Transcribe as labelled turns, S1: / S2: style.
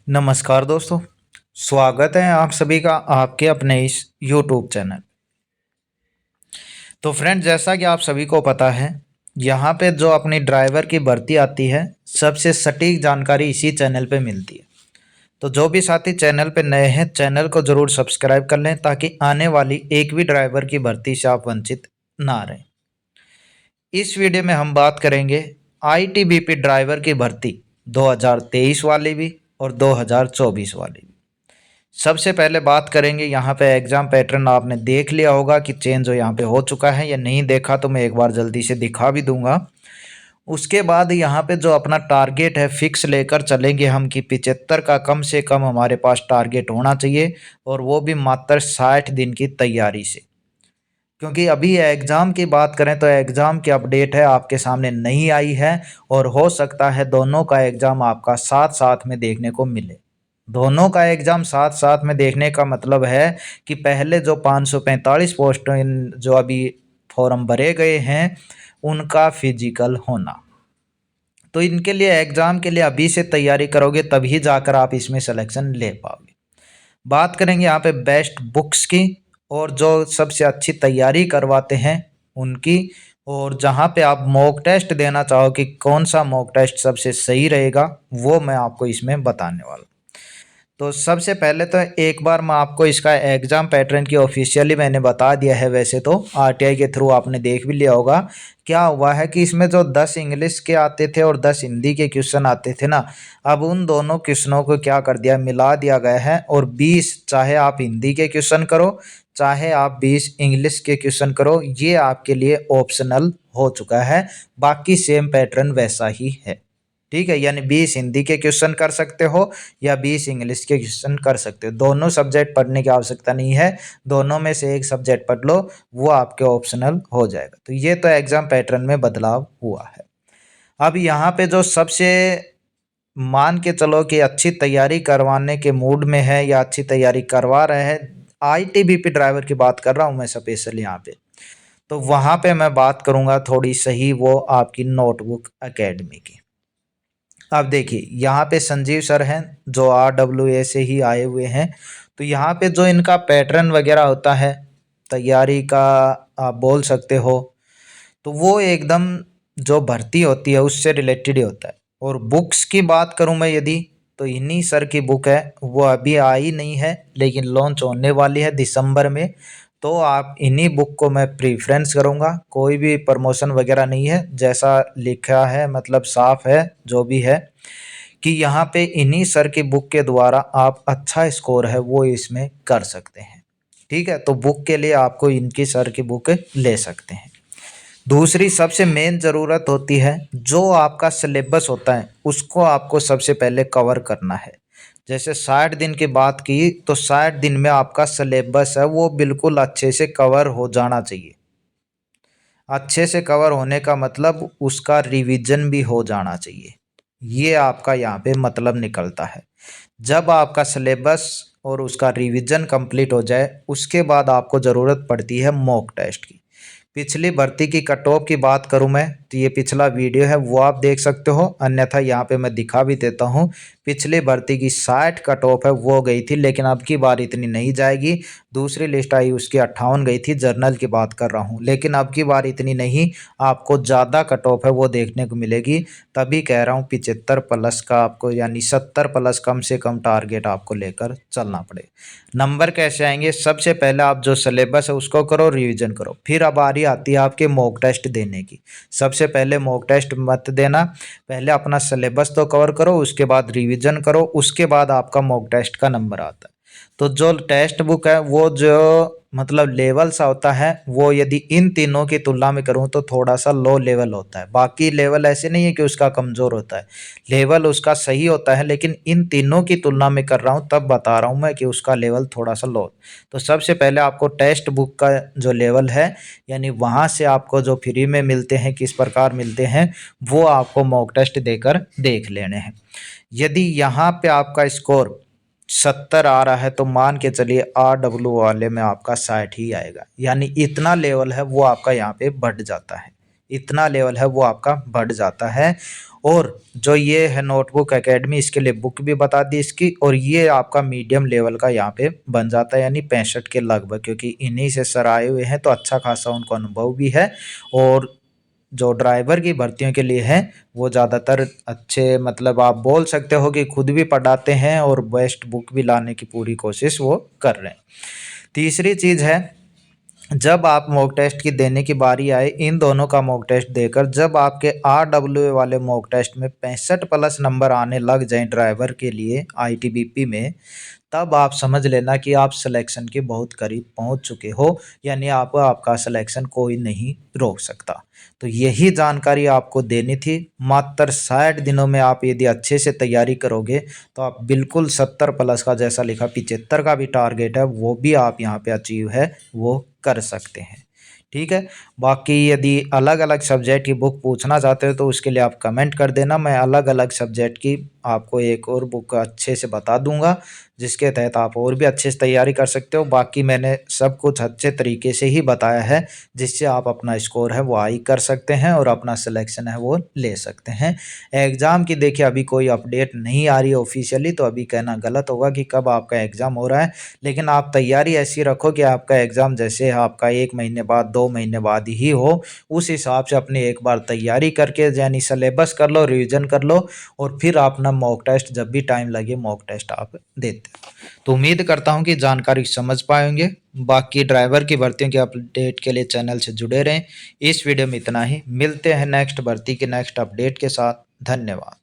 S1: नमस्कार दोस्तों। स्वागत है आप सभी का आपके अपने इस YouTube चैनल। तो फ्रेंड, जैसा कि आप सभी को पता है, यहाँ पे जो अपनी ड्राइवर की भर्ती आती है, सबसे सटीक जानकारी इसी चैनल पे मिलती है। तो जो भी साथी चैनल पे नए हैं, चैनल को ज़रूर सब्सक्राइब कर लें ताकि आने वाली एक भी ड्राइवर की भर्ती से आप वंचित ना रहें। इस वीडियो में हम बात करेंगे ITBP ड्राइवर की भर्ती 2023 वाली भी और 2024 वाली भी। सबसे पहले बात करेंगे यहाँ पे एग्ज़ाम पैटर्न। आपने देख लिया होगा कि चेंज हो यहाँ पे हो चुका है, या नहीं देखा तो मैं एक बार जल्दी से दिखा भी दूंगा। उसके बाद यहाँ पे जो अपना टारगेट है फिक्स लेकर चलेंगे हम कि 75 का कम से कम हमारे पास टारगेट होना चाहिए, और वो भी मात्र 60 दिन की तैयारी से। क्योंकि अभी एग्ज़ाम की बात करें तो एग्ज़ाम की अपडेट है आपके सामने नहीं आई है, और हो सकता है दोनों का एग्ज़ाम आपका साथ साथ में देखने को मिले। दोनों का एग्ज़ाम साथ साथ में देखने का मतलब है कि पहले जो 545 पोस्ट जो अभी फॉर्म भरे गए हैं, उनका फिजिकल होना। तो इनके लिए एग्ज़ाम के लिए अभी से तैयारी करोगे तभी जाकर आप इसमें सिलेक्शन ले पाओगे। बात करेंगे यहाँ पे बेस्ट बुक्स की, और जो सबसे अच्छी तैयारी करवाते हैं उनकी, और जहाँ पे आप मॉक टेस्ट देना चाहो कि कौन सा मॉक टेस्ट सबसे सही रहेगा, वो मैं आपको इसमें बताने वाला हूँ। तो सबसे पहले तो एक बार मैं आपको इसका एग्ज़ाम पैटर्न की ऑफिशियली मैंने बता दिया है। वैसे तो RTI के थ्रू आपने देख भी लिया होगा। क्या हुआ है कि इसमें जो 10 इंग्लिश के आते थे और 10 हिंदी के क्वेश्चन आते थे ना, अब उन दोनों क्वेश्चनों को क्या कर दिया, मिला दिया गया है। और 20 चाहे आप हिंदी के क्वेश्चन करो, चाहे आप 20 इंग्लिश के क्वेश्चन करो, ये आपके लिए ऑप्शनल हो चुका है। बाकी सेम पैटर्न वैसा ही है, ठीक है। यानी 20 हिंदी के क्वेश्चन कर सकते हो या 20 इंग्लिश के क्वेश्चन कर सकते हो। दोनों सब्जेक्ट पढ़ने की आवश्यकता नहीं है, दोनों में से एक सब्जेक्ट पढ़ लो, वो आपके ऑप्शनल हो जाएगा। तो ये तो एग्जाम पैटर्न में बदलाव हुआ है। अब यहाँ पे जो सबसे मान के चलो कि अच्छी तैयारी करवाने के मूड में है या अच्छी तैयारी करवा रहे हैं, ITBP ड्राइवर की बात कर रहा हूँ मैं स्पेशल यहाँ पे। तो वहाँ पे मैं बात करूँगा थोड़ी सही, वो आपकी नोटबुक एकेडमी की। अब देखिए यहाँ पे संजीव सर हैं जो RWA से ही आए हुए हैं। तो यहाँ पे जो इनका पैटर्न वगैरह होता है तैयारी का, आप बोल सकते हो, तो वो एकदम जो भर्ती होती है उससे रिलेटेड ही होता है। और बुक्स की बात करूँ मैं यदि, तो इन्हीं सर की बुक है, वो अभी आई नहीं है लेकिन लॉन्च होने वाली है दिसंबर में। तो आप इन्हीं बुक को मैं प्रीफ्रेंस करूँगा। कोई भी प्रमोशन वगैरह नहीं है, जैसा लिखा है मतलब साफ है जो भी है, कि यहाँ पे इन्हीं सर की बुक के द्वारा आप अच्छा स्कोर है वो इसमें कर सकते हैं, ठीक है। तो बुक के लिए आपको इनकी सर की बुक ले सकते हैं। दूसरी सबसे मेन ज़रूरत होती है, जो आपका सिलेबस होता है उसको आपको सबसे पहले कवर करना है। जैसे 60 दिन की बात की, तो 60 दिन में आपका सिलेबस है वो बिल्कुल अच्छे से कवर हो जाना चाहिए। अच्छे से कवर होने का मतलब उसका रिवीजन भी हो जाना चाहिए। ये आपका यहाँ पे मतलब निकलता है। जब आपका सिलेबस और उसका रिवीजन कंप्लीट हो जाए, उसके बाद आपको ज़रूरत पड़ती है मॉक टेस्ट की। पिछली भर्ती की कट ऑफ की बात करूं मैं, तो ये पिछला वीडियो है वो आप देख सकते हो, अन्यथा यहाँ पे मैं दिखा भी देता हूँ। पिछली भर्ती की 60 कट ऑफ है वो गई थी, लेकिन अब की बार इतनी नहीं जाएगी। दूसरी लिस्ट आई उसकी 58 गई थी, जर्नल की बात कर रहा हूँ, लेकिन अब की बार इतनी नहीं, आपको ज़्यादा कट ऑफ है वो देखने को मिलेगी। तभी कह रहा हूँ 75 प्लस का आपको, यानी 70 प्लस कम से कम टारगेट आपको लेकर चलना पड़े। नंबर कैसे आएंगे, सबसे पहले आप जो सिलेबस है उसको करो, रिवीजन करो। फिर अब बारी आती है आपके मॉक टेस्ट देने की। सबसे पहले मॉक टेस्ट मत देना, पहले अपना सिलेबस तो कवर करो, उसके बाद रिवीजन करो, उसके बाद आपका मॉक टेस्ट का नंबर आता है। तो जो टेस्ट बुक है वो जो मतलब लेवल सा होता है, वो यदि इन तीनों की तुलना में करूँ तो थोड़ा सा लो लेवल होता है। बाकी लेवल ऐसे नहीं है कि उसका कमज़ोर होता है, लेवल उसका सही होता है, लेकिन इन तीनों की तुलना में कर रहा हूँ तब बता रहा हूँ मैं कि उसका लेवल थोड़ा सा लो। तो सबसे पहले आपको टेस्ट बुक का जो लेवल है, यानी वहाँ से आपको जो फ्री में मिलते हैं, किस प्रकार मिलते हैं, वो आपको मॉक टेस्ट देकर देख लेने हैं। यदि यहाँ पे आपका स्कोर 70 आ रहा है तो मान के चलिए RW वाले में आपका 60 ही आएगा। यानी इतना लेवल है वो आपका यहाँ पे बढ़ जाता है, इतना लेवल है वो आपका बढ़ जाता है। और जो ये है नोटबुक एकेडमी, इसके लिए बुक भी बता दी इसकी, और ये आपका मीडियम लेवल का यहाँ पे बन जाता है, यानी 65 के लगभग, क्योंकि इन्हीं से सर आए हुए हैं तो अच्छा खासा उनको अनुभव भी है। और जो ड्राइवर की भर्तियों के लिए है वो ज़्यादातर अच्छे, मतलब आप बोल सकते हो कि खुद भी पढ़ाते हैं और बेस्ट बुक भी लाने की पूरी कोशिश वो कर रहे हैं। तीसरी चीज़ है, जब आप मॉक टेस्ट की देने की बारी आए, इन दोनों का मॉक टेस्ट देकर जब आपके RWA वाले मॉक टेस्ट में 65 प्लस नंबर आने लग जाएं ड्राइवर के लिए ITBP में, तब आप समझ लेना कि आप सिलेक्शन के बहुत करीब पहुंच चुके हो, यानी आपका सिलेक्शन कोई नहीं रोक सकता। तो यही जानकारी आपको देनी थी। मात्र 60 दिनों में आप यदि अच्छे से तैयारी करोगे तो आप बिल्कुल 70 प्लस का, जैसा लिखा 75 का भी टारगेट है, वो भी आप यहाँ पे अचीव है वो कर सकते हैं। ठीक है। बाकी यदि अलग अलग सब्जेक्ट की बुक पूछना चाहते हो तो उसके लिए आप कमेंट कर देना, मैं अलग अलग सब्जेक्ट की आपको एक और बुक अच्छे से बता दूंगा, जिसके तहत आप और भी अच्छे से तैयारी कर सकते हो। बाकी मैंने सब कुछ अच्छे तरीके से ही बताया है, जिससे आप अपना स्कोर है वो हाई कर सकते हैं और अपना सिलेक्शन है वो ले सकते हैं। एग्ज़ाम की देखिए अभी कोई अपडेट नहीं आ रही है ऑफिशियली, तो अभी कहना गलत होगा कि कब आपका एग्ज़ाम हो रहा है, लेकिन आप तैयारी ऐसी रखो कि आपका एग्ज़ाम जैसे आपका 1 महीने बाद 2 महीने बाद ही हो, उस हिसाब से अपनी एक बार तैयारी करके, यानी सिलेबस कर लो, रिवीजन कर लो, और फिर अपना मॉक टेस्ट जब भी टाइम लगे मॉक टेस्ट आप देते हो। तो उम्मीद करता हूँ कि जानकारी समझ पाएंगे। बाकी ड्राइवर की भर्तियों के अपडेट के लिए चैनल से जुड़े रहें। इस वीडियो में इतना ही, मिलते हैं नेक्स्ट भर्ती के नेक्स्ट अपडेट के साथ। धन्यवाद।